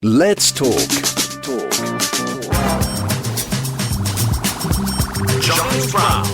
Let's talk. James Brown.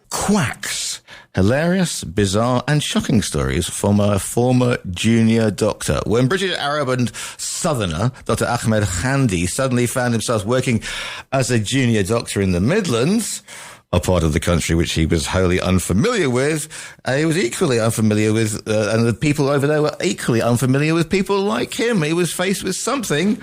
Quacks. Hilarious, bizarre and shocking stories from a former junior doctor. When British Arab and Southerner, Dr. Ahmed Handy, suddenly found himself working as a junior doctor in the Midlands, a part of the country which he was wholly unfamiliar with, he was equally unfamiliar with, and the people over there were equally unfamiliar with people like him. He was faced with something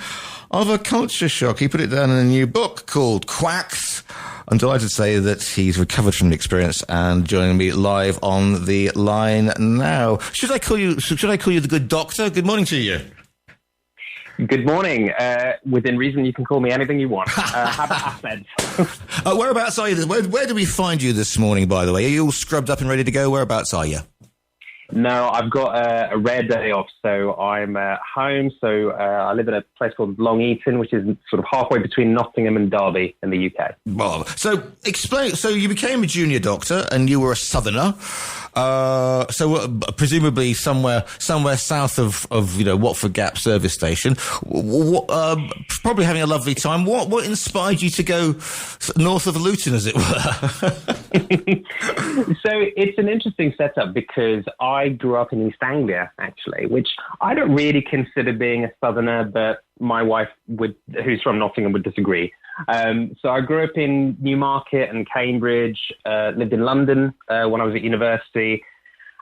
of a culture shock. He put it down in a new book called Quacks. I'm delighted to say that he's recovered from the experience and joining me live on the line now. Should I call you the good doctor? Good morning to you. Good morning. Within reason, you can call me anything you want. How about Ahmed? Whereabouts are you? Where do we find you this morning, by the way? Are you all scrubbed up and ready to go? Whereabouts are you? No, I've got a rare day off, so I'm home. So I live in a place called Long Eaton, which is sort of halfway between Nottingham and Derby in the UK. Well, so explain. So you became a junior doctor, and you were a Southerner. Presumably somewhere south of Watford Gap service station. Probably having a lovely time. What inspired you to go north of Luton, as it were? So it's an interesting setup because I grew up in East Anglia, actually, which I don't really consider being a Southerner, but my wife, who's from Nottingham, would disagree. So I grew up in Newmarket and Cambridge, lived in London when I was at university.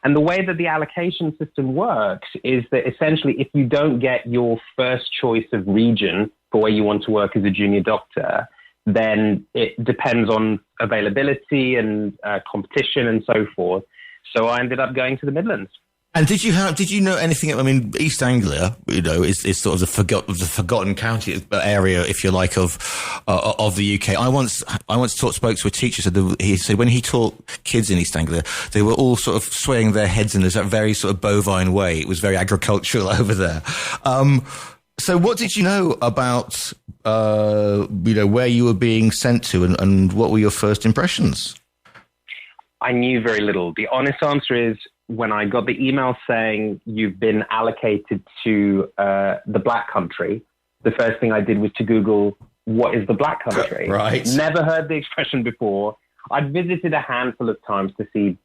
And the way that the allocation system works is that essentially if you don't get your first choice of region for where you want to work as a junior doctor, then it depends on availability and competition and so forth. So I ended up going to the Midlands. And did you know anything? I mean, East Anglia, is sort of the forgotten county area, if you like, of the UK. I once spoke to a teacher. He said when he taught kids in East Anglia, they were all sort of swaying their heads in this very sort of bovine way. It was very agricultural over there. So what did you know about where you were being sent to, and what were your first impressions? I knew very little. The honest answer is, when I got the email saying you've been allocated to the Black Country, the first thing I did was to Google, what is the Black Country? Right. Never heard the expression before. I'd visited a handful of times to see,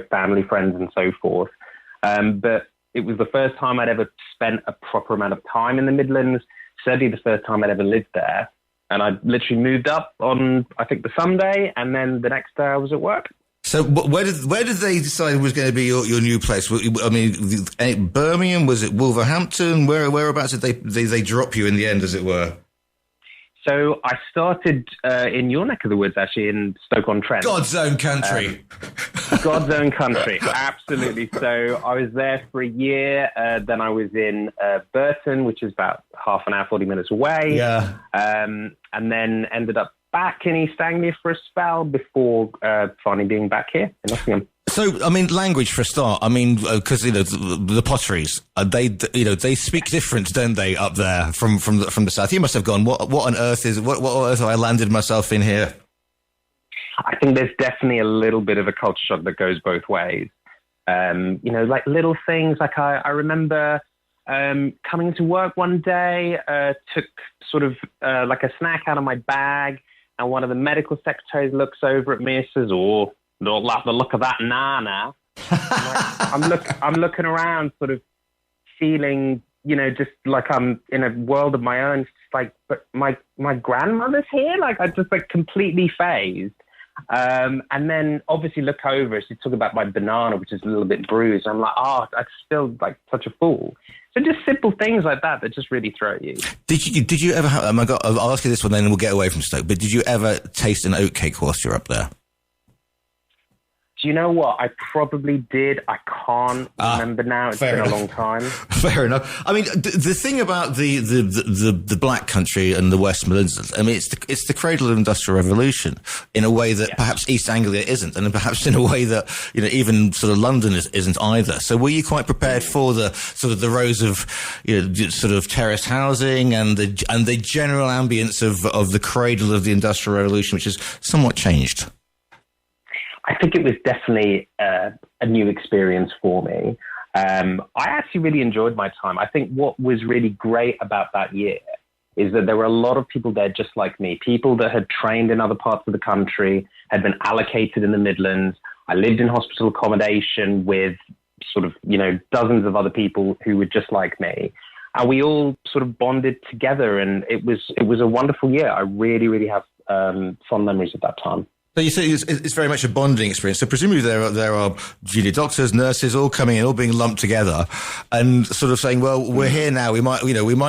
family, friends and so forth. But it was the first time I'd ever spent a proper amount of time in the Midlands, certainly the first time I'd ever lived there. And I literally moved up on, I think, the Sunday, and then the next day I was at work. So where did they decide was going to be your new place? I mean, Birmingham, was it Wolverhampton? Whereabouts did they drop you in the end, as it were? So I started in your neck of the woods, actually, in Stoke-on-Trent. God's own country. God's own country, absolutely. So I was there for a year. Then I was in Burton, which is about half an hour, 40 minutes away. Yeah. And then ended up back in East Anglia for a spell before finally being back here in Nottingham. So, I mean, language for a start. I mean, because the potteries, they speak different, don't they, up there from the south? You must have gone. What on earth what on earth have I landed myself in here? I think there's definitely a little bit of a culture shock that goes both ways. Like little things. Like I remember coming into work one day, took sort of like a snack out of my bag. And one of the medical secretaries looks over at me and says, "Oh, don't like the look of that nana." I'm looking around, sort of feeling, just like I'm in a world of my own. It's just like, but my grandmother's here. Like I just completely phased. And then obviously look over. She talked about my banana, which is a little bit bruised. I'm like, I feel like such a fool. So just simple things like that just really throw you. Did you ever have, oh my God, I'll ask you this one then we'll get away from Stoke, but did you ever taste an oatcake whilst you're up there? Do you know what? I probably did. I can't remember now. It's been a long time. Fair enough. I mean, the thing about the Black Country and the West Midlands, I mean, it's the cradle of industrial revolution in a way that perhaps East Anglia isn't, and perhaps in a way that even sort of London isn't either. So, were you quite prepared for the sort of the rows of sort of terraced housing and the general ambience of the cradle of the industrial revolution, which has somewhat changed? I think it was definitely a new experience for me. I actually really enjoyed my time. I think what was really great about that year is that there were a lot of people there just like me, people that had trained in other parts of the country, had been allocated in the Midlands. I lived in hospital accommodation with sort of, dozens of other people who were just like me. And we all sort of bonded together, and it was a wonderful year. I really, really have fond memories of that time. So you say it's very much a bonding experience. So presumably there are junior doctors, nurses, all coming in, all being lumped together, and sort of saying, "Well, we're here now. We might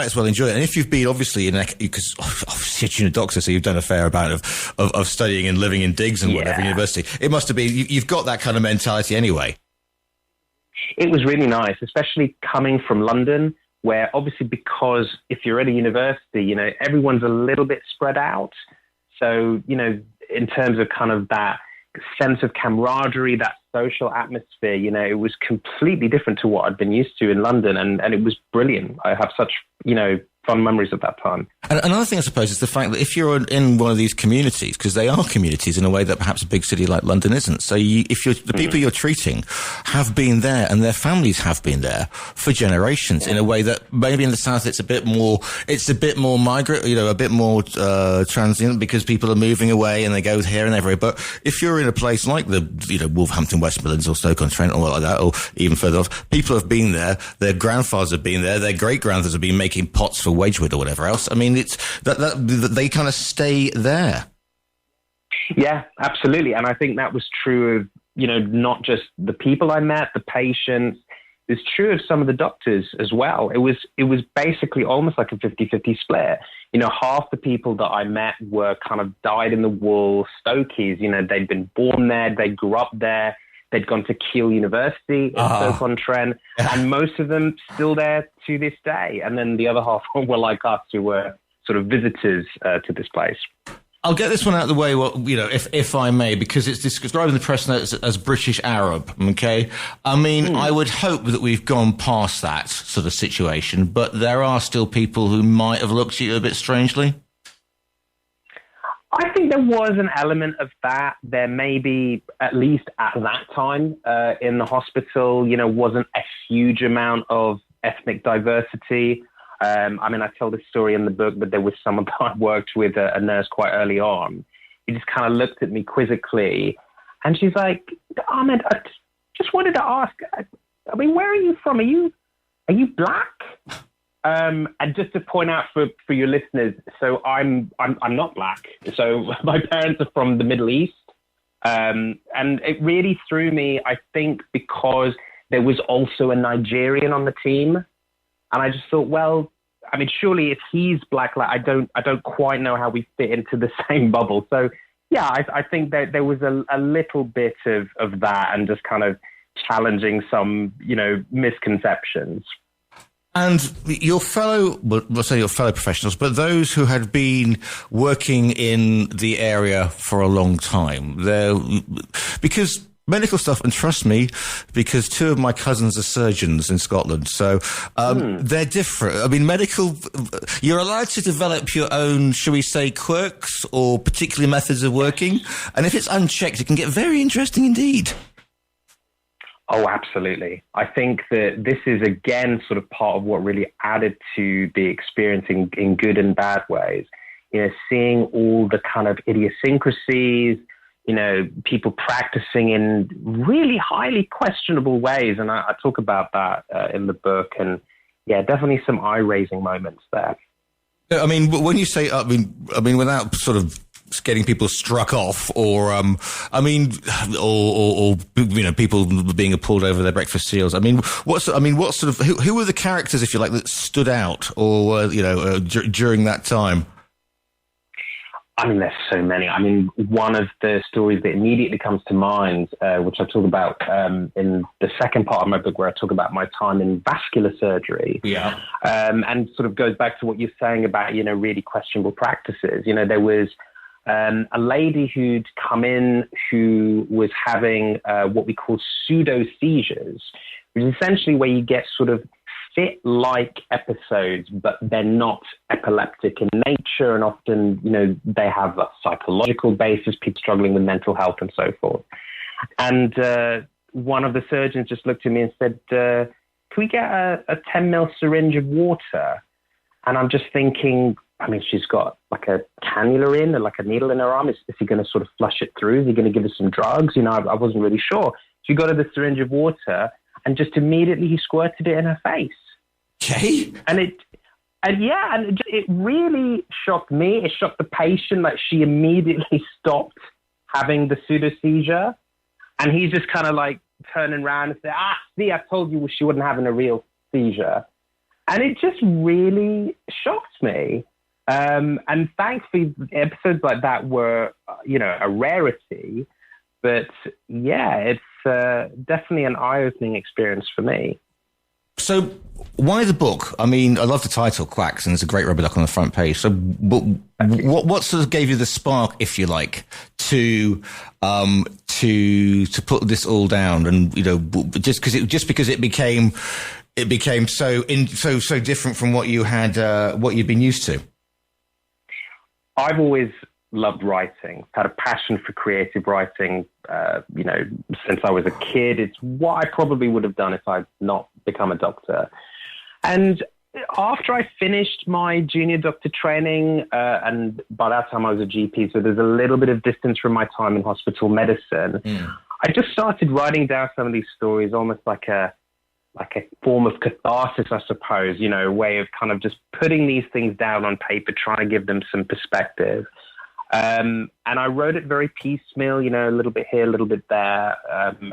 as well enjoy it." And if you've been obviously because obviously you're a doctor, so you've done a fair amount of studying and living in digs and whatever in university, it must have been you've got that kind of mentality anyway. It was really nice, especially coming from London, where obviously because if you're at a university, everyone's a little bit spread out. So, in terms of kind of that sense of camaraderie, that social atmosphere, it was completely different to what I'd been used to in London. And it was brilliant. I have such, fond memories of that time. And another thing, I suppose, is the fact that if you're in one of these communities, because they are communities in a way that perhaps a big city like London isn't. So the people you're treating have been there and their families have been there for generations in a way that maybe in the South it's a bit more migrant, a bit more transient because people are moving away and they go here and everywhere. But if you're in a place like the, Wolverhampton, West Midlands or Stoke-on-Trent or like that, or even further off, people have been there, their grandfathers have been there, their great-grandfathers have been making pots for Wedgwood or whatever else. I mean, it's that they kind of stay there. Yeah, absolutely. And I think that was true of, not just the people I met, the patients. It's true of some of the doctors as well. It was basically almost like a 50-50 split. Half the people that I met were kind of dyed in the wool Stokies. They'd been born there, they grew up there, they'd gone to Keele University in Stoke-on-Trent, and most of them still there to this day. And then the other half were like us, who were sort of visitors to this place. I'll get this one out of the way, if I may, because it's described in the press notes as British Arab, okay? I mean, I would hope that we've gone past that sort of situation, but there are still people who might have looked at you a bit strangely. I think there was an element of that. There may be, at least at that time in the hospital, wasn't a huge amount of ethnic diversity. I tell this story in the book, but there was someone that I worked with, a nurse quite early on. He just kind of looked at me quizzically, and she's like, "Ahmed, I just wanted to ask, where are you from? Are you black?" And just to point out for your listeners, so I'm not black. So my parents are from the Middle East. And it really threw me, I think, because there was also a Nigerian on the team. And I just thought, well, surely if he's black, I don't quite know how we fit into the same bubble. So yeah, I think that there was a little bit of that, and just kind of challenging some, misconceptions. And your fellow professionals, but those who had been working in the area for a long time, because medical stuff, and trust me, because two of my cousins are surgeons in Scotland, so they're different. You're allowed to develop your own, shall we say, quirks or particular methods of working, and if it's unchecked, it can get very interesting indeed. Oh, absolutely. I think that this is, again, sort of part of what really added to the experience in good and bad ways. Seeing all the kind of idiosyncrasies, people practicing in really highly questionable ways. And I talk about that in the book. And yeah, definitely some eye-raising moments there. When you say, without sort of getting people struck off, or people being pulled over their breakfast cereals. What sort of who were the characters, if you like, that stood out, or during that time? There's so many. One of the stories that immediately comes to mind, which I talk about in the second part of my book, where I talk about my time in vascular surgery. Yeah. And sort of goes back to what you're saying about, really questionable practices. There was a lady who'd come in who was having what we call pseudo seizures, which is essentially where you get sort of fit-like episodes, but they're not epileptic in nature, and often, they have a psychological basis, people struggling with mental health and so forth. And one of the surgeons just looked at me and said, can we get a 10 ml syringe of water? And I'm just thinking, I mean, she's got like a cannula in, or like a needle in her arm. Is he going to sort of flush it through? Is he going to give us some drugs? You know, I wasn't really sure. She got her the syringe of water, and just immediately he squirted it in her face. Okay. And it really shocked me. It shocked the patient. Like, she immediately stopped having the pseudo seizure, and he's just kind of like turning around and saying, see, I told you she wasn't having a real seizure. And it just really shocked me. And thankfully, episodes like that were, you know, a rarity. But yeah, it's definitely an eye-opening experience for me. So why the book? I mean, I love the title, Quacks, and it's a great rubber duck on the front page. So what sort of gave you the spark, if you like, to put this all down? And, you know, just because it became so different from what you had, what you'd been used to. I've always loved writing, had a passion for creative writing, you know, since I was a kid. It's what I probably would have done if I'd not become a doctor. And after I finished my junior doctor training, and by that time I was a GP, so there's a little bit of distance from my time in hospital medicine, I just started writing down some of these stories, almost like a form of catharsis, I suppose, you know, a way of kind of just putting these things down on paper, trying to give them some perspective. And I wrote it very piecemeal, you know, a little bit here, a little bit there.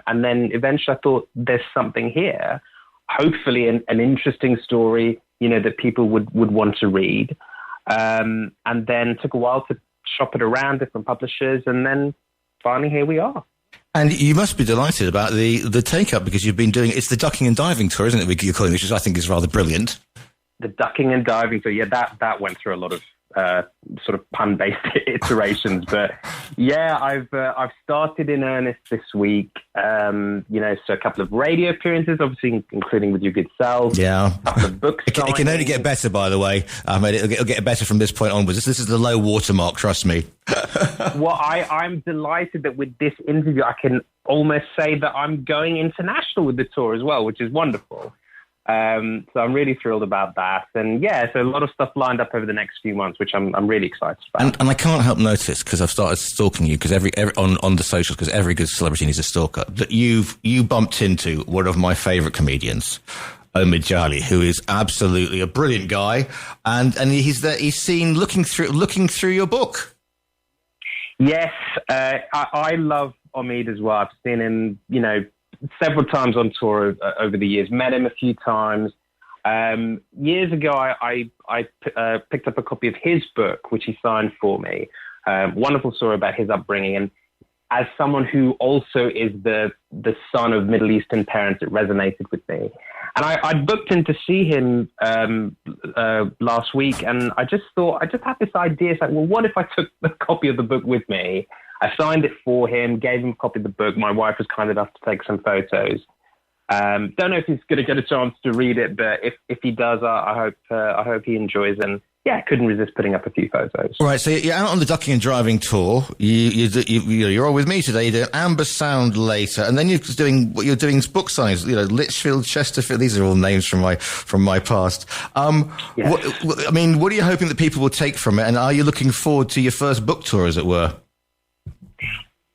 And then eventually I thought, there's something here, hopefully an interesting story, you know, that people would want to read. And then took a while to shop it around different publishers. And then finally, here we are. And you must be delighted about the take-up, because you've been doing, it's the ducking and diving tour, isn't it, you're calling it, which I think is rather brilliant. The ducking and diving tour, yeah, that went through a lot of sort of pun-based iterations, but yeah, I've started in earnest this week. You know, so a couple of radio appearances, obviously, including with your good self. Yeah, a couple of book it can only get better, by the way. It'll get better from this point onwards. This is the low watermark, trust me. Well, I'm delighted that with this interview, I can almost say that I'm going international with the tour as well, which is wonderful. So I'm really thrilled about that. And yeah, so a lot of stuff lined up over the next few months, which I'm really excited about. And I can't help notice, because I've started stalking you, because every on the socials, because every good celebrity needs a stalker, that you bumped into one of my favourite comedians, Ahmed Handy, who is absolutely a brilliant guy, and he's seen looking through your book. Yes, I love Ahmed as well. I've seen him, you know, several times on tour over the years, met him a few times. Years ago, I picked up a copy of his book, which he signed for me. Wonderful story about his upbringing. And as someone who also is the son of Middle Eastern parents, it resonated with me. And I booked in to see him last week, and I just had this idea. It's like, well, what if I took a copy of the book with me? I signed it for him, gave him a copy of the book. My wife was kind enough to take some photos. Don't know if he's going to get a chance to read it, but if he does, I hope he enjoys it. And yeah, I couldn't resist putting up a few photos. Right, so you're out on the ducking and driving tour. You're all with me today. You're doing Amber Sound later, and then you're doing book signings. You know, Litchfield, Chesterfield. These are all names from my past. Yes. What are you hoping that people will take from it? And are you looking forward to your first book tour, as it were?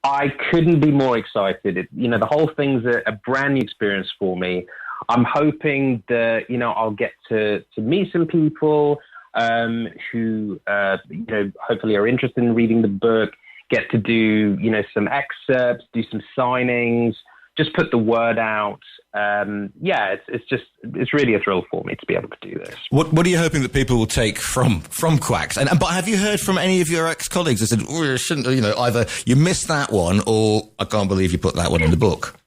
I couldn't be more excited. The whole thing's a brand new experience for me. I'm hoping that, I'll get to meet some people who, hopefully are interested in reading the book, get to do, some excerpts, do some signings, just put the word out. It's really a thrill for me to be able to do this. What are you hoping that people will take from Quacks? But have you heard from any of your ex-colleagues that said, oh, shouldn't, either you missed that one or I can't believe you put that one in the book?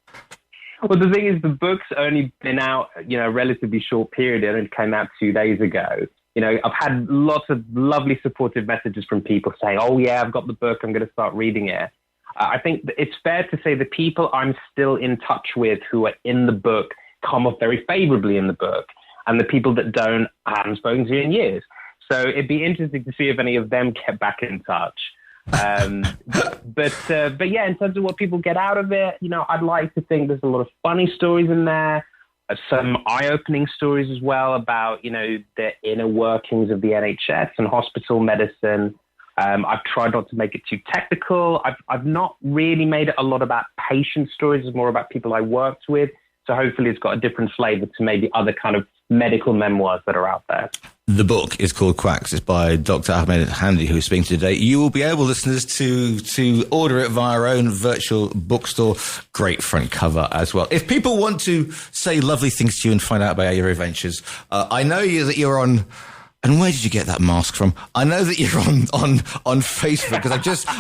Well, the thing is, the book's only been out, a relatively short period. It only came out 2 days ago. I've had lots of lovely supportive messages from people saying, oh, yeah, I've got the book. I'm going to start reading it. I think it's fair to say the people I'm still in touch with who are in the book come off very favorably in the book. And the people that don't, I haven't spoken to in years. So it'd be interesting to see if any of them get back in touch. But yeah, in terms of what people get out of it, I'd like to think there's a lot of funny stories in there, some eye-opening stories as well about, the inner workings of the NHS and hospital medicine. I've tried not to make it too technical. I've not really made it a lot about patient stories. It's more about people I worked with. So hopefully it's got a different flavor to maybe other kind of medical memoirs that are out there. The book is called Quacks. It's by Dr. Ahmed Handy, who's speaking today. You will be able, listeners, to order it via our own virtual bookstore. Great front cover as well. If people want to say lovely things to you and find out about your adventures, I know that you're on... And where did you get that mask from? I know that you're on Facebook because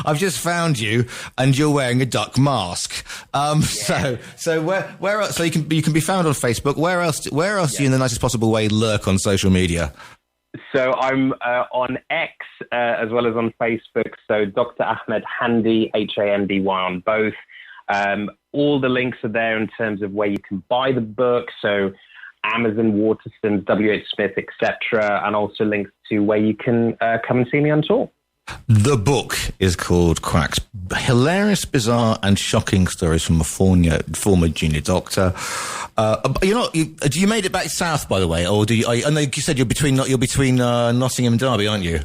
I've just found you and you're wearing a duck mask. So where else? So you can be found on Facebook. Where else do you, in the nicest possible way, lurk on social media? So I'm on X as well as on Facebook. So Dr. Ahmed Handy, Handy on both. All the links are there in terms of where you can buy the book. So Amazon, Waterstones, WH Smith, etc., and also links to where you can come and see me on tour. The book is called Quacks. Hilarious, bizarre, and shocking stories from a former junior doctor. You made it back south, by the way, or do you? I know you said you're between Nottingham and Derby, aren't you?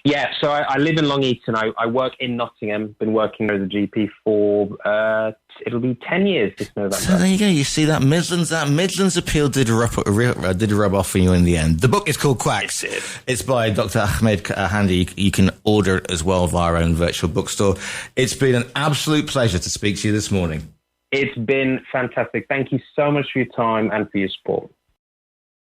Yeah, so I live in Long Eaton. I work in Nottingham. Been working as a GP for it'll be 10 years this November. So there you go. You see that Midlands appeal did rub off for you in the end. The book is called Quacks. It's by Dr. Ahmed Handy. You can order it as well via our own virtual bookstore. It's been an absolute pleasure to speak to you this morning. It's been fantastic. Thank you so much for your time and for your support.